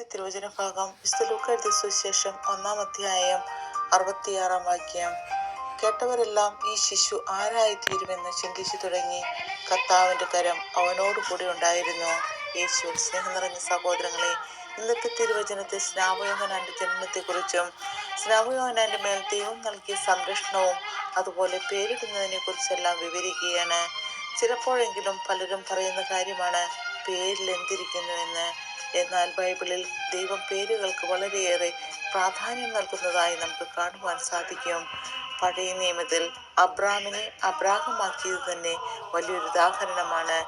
ഇന്നത്തെ തിരുവചന ഭാഗം വിശുദ്ധ ലൂക്കാ എഴുതിയ സുവിശേഷം 1-ാം അധ്യായം 66-ാം വാക്യം. കേട്ടവരെല്ലാം ഈ ശിശു ആരായിത്തീരുമെന്ന് ചിന്തിച്ചു തുടങ്ങി. കർത്താവിന്റെ കരം അവനോട് കൂടെ ഉണ്ടായിരുന്നു. യേശുവിൽ സ്നേഹം നിറഞ്ഞ സഹോദരങ്ങളെ, ഇന്നത്തെ തിരുവചനത്തിൽ സ്നാപകയോഹന്നാന്റെ ജന്മത്തെക്കുറിച്ചും സ്നാപകയോഹന്നാന്റെ മേൽ ദൈവം നൽകിയ സംരക്ഷണവും അതുപോലെ പേരിടുന്നതിനെ കുറിച്ചെല്ലാം വിവരിക്കുകയാണ്. ചിലപ്പോഴെങ്കിലും പലരും പറയുന്ന കാര്യമാണ് പേരിൽ എന്തിരിക്കുന്നുവെന്ന്. എന്നാൽ ബൈബിളിൽ ദൈവം പേരുകൾക്ക് വളരെയേറെ പ്രാധാന്യം നൽകുന്നതായി നമുക്ക് കാണുവാൻ സാധിക്കും. പഴയ നിയമത്തിൽ അബ്രാമിനെ അബ്രാഹമാക്കിയത് തന്നെ വലിയൊരു ഉദാഹരണമാണ്.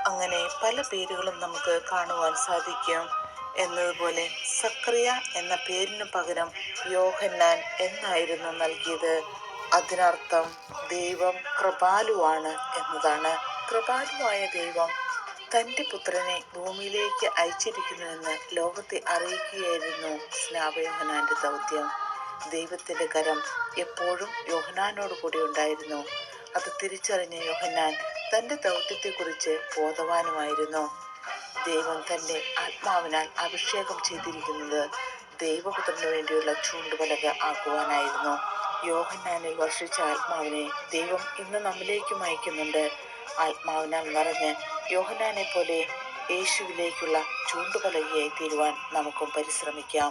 അങ്ങനെ പല പേരുകളും നമുക്ക് കാണുവാൻ സാധിക്കും. എന്നതുപോലെ സക്കറിയ എന്ന പേരിനു പകരം യോഹന്നാൻ എന്നായിരുന്നു നൽകിയത്. അതിനർത്ഥം ദൈവം കൃപാലുവാണ് എന്നതാണ്. കൃപാലുവായ ദൈവം തന്റെ പുത്രനെ ഭൂമിയിലേക്ക് അയച്ചിരിക്കുന്നുവെന്ന് ലോകത്തെ അറിയിക്കുകയായിരുന്നു സ്നാപകയോഹന്നാന്റെ ദൗത്യം. ദൈവത്തിന്റെ കരം എപ്പോഴും യോഹന്നാനോട് കൂടി ഉണ്ടായിരുന്നു. അത് തിരിച്ചറിഞ്ഞ യോഹന്നാൻ തന്റെ ദൗത്യത്തെക്കുറിച്ച് ബോധവാനുമായിരുന്നു. ദൈവം തന്റെ ആത്മാവിനാൽ അഭിഷേകം ചെയ്തിരിക്കുന്നത് ദൈവപുത്രന് വേണ്ടിയുള്ള ചൂണ്ടുപലക ആക്കുവാനായിരുന്നു. യോഹന്നാനിൽ വർഷിച്ച ആത്മാവിനെ ദൈവം ഇന്ന് നമ്മിലേക്കും അയക്കുന്നുണ്ട്. ആത്മാവിനാൽ നിറഞ്ഞ് യോഹന്നാനെ പോലെ യേശുവിലേക്കുള്ള ചൂണ്ടുപലകയായി തീരുവാൻ നമുക്കും പരിശ്രമിക്കാം.